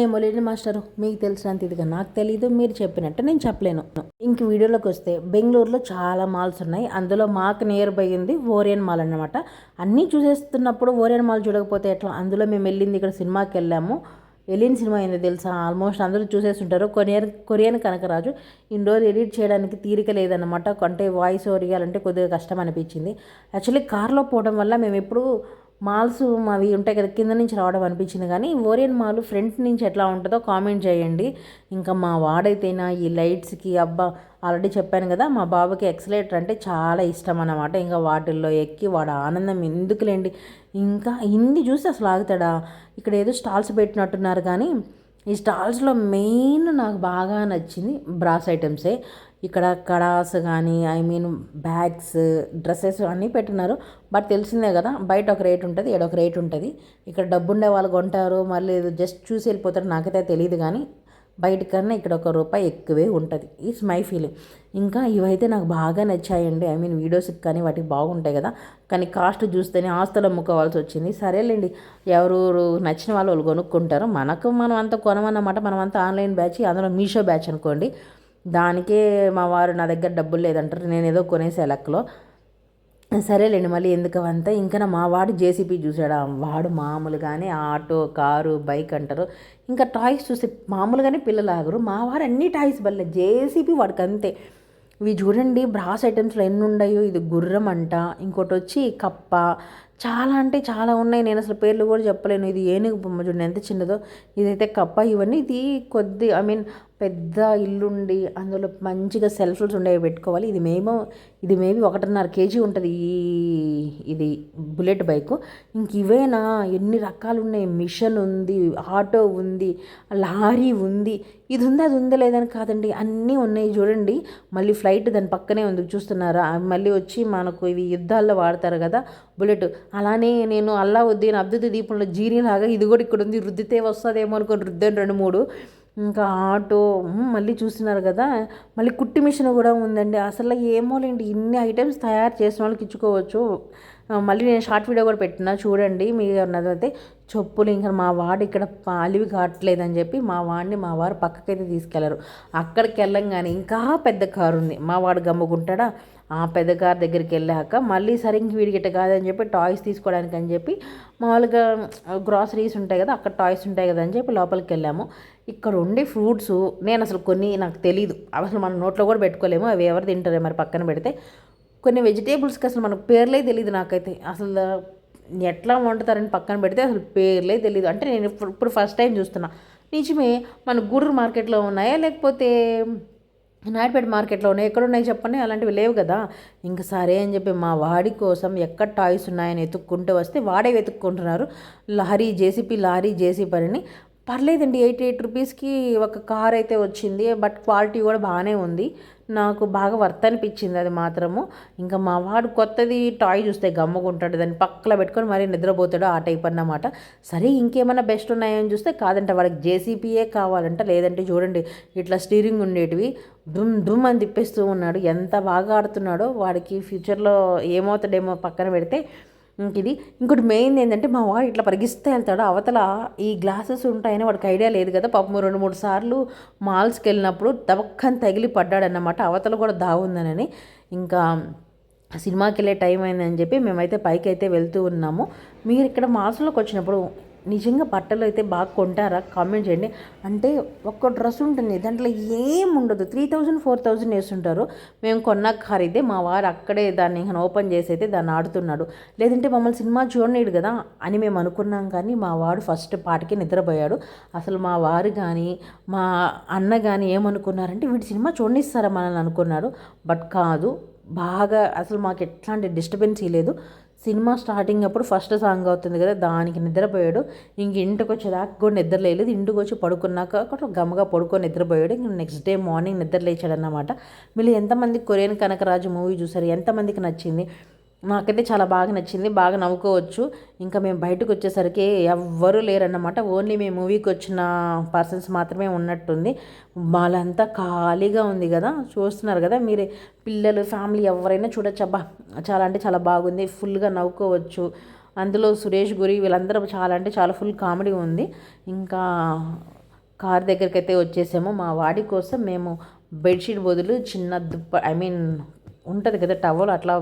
ఏమో లేని మాస్టరు, మీకు తెలిసినంత ఇదిగా నాకు తెలీదు, మీరు చెప్పినట్టు నేను చెప్పలేను. ఇంక వీడియోలోకి వస్తే బెంగళూరులో చాలా మాల్స్ ఉన్నాయి. అందులో మాకు నియర్ బై ఉంది ఓరియన్ మాల్ అన్నమాట. అన్నీ చూసేస్తున్నప్పుడు ఓరియన్ మాల్ చూడకపోతే ఎట్లా? అందులో మేము వెళ్ళింది ఇక్కడ సినిమాకి వెళ్ళాము. వెళ్ళిన సినిమా ఏందో తెలుసా? ఆల్మోస్ట్ అందరూ చూసేస్తుంటారు. కొరియన్ కనకరాజు. ఇన్ని రోజులు ఎడిట్ చేయడానికి తీరిక లేదన్నమాట. అంటే వాయిస్ ఓవర్ ఇవ్వాలంటే కొద్దిగా కష్టం అనిపించింది. యాక్చువల్లీ కార్లో పోవడం వల్ల మేము ఎప్పుడు మాల్స్ అవి ఉంటాయి కదా, కింద నుంచి రావడం అనిపించింది. కానీ ఓరియన్ మాల్ ఫ్రంట్ నుంచి ఎట్లా ఉంటుందో కామెంట్ చేయండి. ఇంకా మా వాడైతేనా ఈ లైట్స్కి అబ్బా, ఆల్రెడీ చెప్పాను కదా, మా బాబుకి ఎక్సలేటర్ అంటే చాలా ఇష్టం అన్నమాట. ఇంకా వాటిల్లో ఎక్కి వాడు ఆనందం ఎందుకులేండి. ఇంకా హిందీ చూసి అసలు ఆగుతాడా? ఇక్కడ ఏదో స్టాల్స్ పెట్టినట్టున్నారు కానీ ఈ స్టాల్స్లో మెయిన్ నాకు బాగా నచ్చింది బ్రాస్ ఐటమ్సే. ఇక్కడ కడాస్ కానీ బ్యాగ్స్, డ్రెస్సెస్ అన్నీ పెట్టినారు. బట్ తెలిసిందే కదా, బయట ఒక రేట్ ఉంటుంది, ఇక్కడ ఒక రేట్ ఉంటుంది. ఇక్కడ డబ్బు ఉండే వాళ్ళు కొంటారు, మళ్ళీ జస్ట్ చూసి వెళ్ళిపోతారు. నాకైతే తెలియదు కానీ బయట కన్నా ఇక్కడ ₹1 ఎక్కువే ఉంటుంది. Eats my feeling. ఇంకా ఇవైతే నాకు బాగా నచ్చాయండి. వీడియోస్కి కానీ వాటికి బాగుంటాయి కదా, కానీ కాస్ట్ చూస్తేనే ఆస్తులు అమ్ముకోవాల్సి వచ్చింది. సరేలేండి, ఎవరు నచ్చిన వాళ్ళు కొనుక్కుంటారు. మనం అంతా కొనమన్నమాట. మనం అంతా ఆన్లైన్ బ్యాచ్, అందులో మీషో బ్యాచ్ అనుకోండి. దానికే మా వారు నా దగ్గర డబ్బులు లేదంటారు, నేను ఏదో కొనేసే లెక్కలో. సరేలేండి, మళ్ళీ ఎందుకు అవంతా. ఇంకా మా వాడు జేసీపీ చూసాడు. వాడు మామూలుగానే ఆటో, కారు, బైక్ అంటారు. ఇంకా టాయ్స్ చూస్తే మామూలుగానే పిల్లలు ఆగరు. మా వారు అన్ని టాయ్స్ బల్లే, జేసీపీ వాడికి అంతే. ఇవి చూడండి బ్రాస్ ఐటమ్స్లో ఎన్ని ఉన్నాయో. ఇది గుర్రం అంట, ఇంకోటి వచ్చి కప్ప, చాలా అంటే చాలా ఉన్నాయి. నేను అసలు పేర్లు కూడా చెప్పలేను. ఇది ఏనుగు బొమ్మ చూడండి ఎంత చిన్నదో. ఇదైతే కప్ప. ఇవన్నీ ఇది కొద్ది పెద్ద ఇల్లుండి అందులో మంచిగా సెల్ఫ్స్ ఉండేవి పెట్టుకోవాలి. ఇది మేబీ 1.5 kg ఉంటుంది ఇది బుల్లెట్ బైకు. ఇంక ఇవేనా, ఎన్ని రకాలు ఉన్నాయి. మిషన్ ఉంది, ఆటో ఉంది, లారీ ఉంది. ఇది ఉంది అది ఉందా లేదని కాదండి, అన్నీ ఉన్నాయి చూడండి. మళ్ళీ ఫ్లైట్ దాని పక్కనే ఉంది, చూస్తున్నారా? మళ్ళీ వచ్చి మనకు ఇవి యుద్ధాల్లో వాడతారు కదా బుల్లెట్. అలానే నేను అల్లావుద్దీన్ అబ్దుల్ దీపంలో జీనీలాగా ఇది కూడా ఇక్కడ ఉంది. రుద్దితే వస్తుందేమో అనుకోని రుద్దాను 2-3. ఇంకా ఆటో, మళ్ళీ చూస్తున్నారు కదా, మళ్ళీ కుట్టి మిషన్ కూడా ఉందండి. అసలు ఏమోలేండి, ఇన్ని ఐటమ్స్ తయారు చేసిన వాళ్ళకి ఇచ్చుకోవచ్చు. మళ్ళీ నేను షార్ట్ వీడియో కూడా పెట్టినా చూడండి. మీరు అన్నదైతే చెప్పులు. ఇంకా మా వాడు ఇక్కడ అలివి కావట్లేదని చెప్పి మా వారు పక్కకైతే తీసుకెళ్లారు. అక్కడికి వెళ్ళంగానే ఇంకా పెద్ద కారు ఉంది. మా వాడు గమ్ముకుంటాడా? ఆ పెద్ద కార్ దగ్గరికి వెళ్ళాక మళ్ళీ సరే ఇంక వీడిగిట్ట కాదని చెప్పి టాయ్స్ తీసుకోవడానికి అని చెప్పి మామూలుగా గ్రాసరీస్ ఉంటాయి కదా, అక్కడ టాయ్స్ ఉంటాయి కదా అని చెప్పి లోపలికి వెళ్ళాము. ఇక్కడ ఉండే ఫ్రూట్స్ నేను అసలు కొన్ని నాకు తెలీదు, అసలు మన నోట్లో కూడా పెట్టుకోలేము. అవి ఎవరు తింటారే మరి పక్కన పెడితే. కొన్ని వెజిటేబుల్స్కి అసలు మనకు పేర్లే తెలియదు. నాకైతే అసలు ఎట్లా వండుతారని పక్కన పెడితే అసలు పేర్లే తెలియదు. అంటే నేను ఇప్పుడు ఫస్ట్ టైం చూస్తున్నా. నిజమే, మన గూడూరు మార్కెట్లో ఉన్నాయా లేకపోతే నాయుడుపేట మార్కెట్లో ఉన్నాయి? ఎక్కడ ఉన్నాయి చెప్పండి, అలాంటివి లేవు కదా. ఇంకా సరే అని చెప్పి మా వాడి కోసం ఎక్కడ టాయ్స్ ఉన్నాయని వెతుక్కుంటూ వస్తే వాడే వెతుక్కుంటున్నారు. లారీ జేసీపీ అని. పర్లేదండి, ₹88కి ఒక కార్ అయితే వచ్చింది. బట్ క్వాలిటీ కూడా బాగానే ఉంది. నాకు బాగా వర్త్ అనిపించింది అది మాత్రము. ఇంకా మా వాడు కొత్తది టాయ్ చూస్తే గమ్ముకుంటాడు, దాన్ని పక్కన పెట్టుకొని మరీ నిద్రపోతాడు, ఆ టైప్ అన్నమాట. సరే ఇంకేమైనా బెస్ట్ ఉన్నాయని చూస్తే కాదంట, వాడికి జేసీపీయే కావాలంట. లేదంటే చూడండి ఇట్లా స్టీరింగ్ ఉండేటివి దుమ్ దుమ్ అని తిప్పేస్తూ ఉన్నాడు. ఎంత బాగా ఆడుతున్నాడో. వాడికి ఫ్యూచర్లో ఏమవుతాడేమో పక్కన పెడితే. ఇంకోటి మెయిన్ ఏంటంటే మా వాడు ఇట్లా పరిగిస్తే వెళ్తాడు. అవతల ఈ గ్లాసెస్ ఉంటాయని వాడికి ఐడియా లేదు కదా. పాపం 2-3 సార్లు మాల్స్కి వెళ్ళినప్పుడు దబక్కని తగిలి పడ్డాడన్నమాట. అవతల కూడా దాగుందనని. ఇంకా సినిమాకి వెళ్ళే టైం అయిందని చెప్పి మేమైతే పైకి అయితే వెళ్తూ ఉన్నాము. మీరు ఇక్కడ మాల్స్లోకి వచ్చినప్పుడు నిజంగా బట్టలు అయితే బాగా కొంటారా? కామెంట్ చేయండి. అంటే ఒక్క డ్రెస్ ఉంటుంది, దాంట్లో ఏం ఉండదు. 3000-4000 వేస్తుంటారు. మేము కొన్నాక ఖరీదే. మా వారు అక్కడే దాన్ని ఓపెన్ చేసి అయితే దాన్ని ఆడుతున్నాడు. లేదంటే మమ్మల్ని సినిమా చూడనీడు కదా అని మేము అనుకున్నాం. కానీ మా వాడు ఫస్ట్ పాటికి నిద్రపోయాడు. అసలు మా వారు కానీ మా అన్న కానీ ఏమనుకున్నారంటే వీడి సినిమా చూడనిస్తారా మనల్ని అనుకున్నారు. బట్ కాదు, బాగా అసలు మాకు ఎట్లాంటి డిస్టర్బెన్స్ లేదు. సినిమా స్టార్టింగ్ అప్పుడు ఫస్ట్ సాంగ్ అవుతుంది కదా, దానికి నిద్రపోయాడు. ఇంక ఇంటికి వచ్చేదాకా కూడా నిద్ర లేదు. ఇంటికి వచ్చి పడుకున్నాక కూడా గమ్మగా పడుకొని నిద్రపోయాడు. ఇంక నెక్స్ట్ డే మార్నింగ్ నిద్ర లేచాడన్నమాట. మీరు ఎంతమంది కొరియన్ కనకరాజు మూవీ చూసారు? ఎంతమందికి నచ్చింది? నాకైతే చాలా బాగా నచ్చింది. బాగా నవ్వుకోవచ్చు. ఇంకా మేము బయటకు వచ్చేసరికి ఎవ్వరూ లేరన్నమాట. ఓన్లీ మేము మూవీకి వచ్చిన పర్సన్స్ మాత్రమే ఉన్నట్టుంది. వాళ్ళంతా ఖాళీగా ఉంది కదా, చూస్తున్నారు కదా మీరే. పిల్లలు, ఫ్యామిలీ ఎవరైనా చూడొచ్చు. అబ్బా చాలా అంటే చాలా బాగుంది. ఫుల్గా నవ్వుకోవచ్చు. అందులో సురేష్ గురి వీళ్ళందరూ చాలా అంటే చాలా ఫుల్ కామెడీ ఉంది. ఇంకా కార్ దగ్గరికి అయితే వచ్చేసాము. మా వాడి కోసం మేము బెడ్షీట్ బదులు చిన్న దుప్ప ఉంటుంది కదా టవల్ అట్లా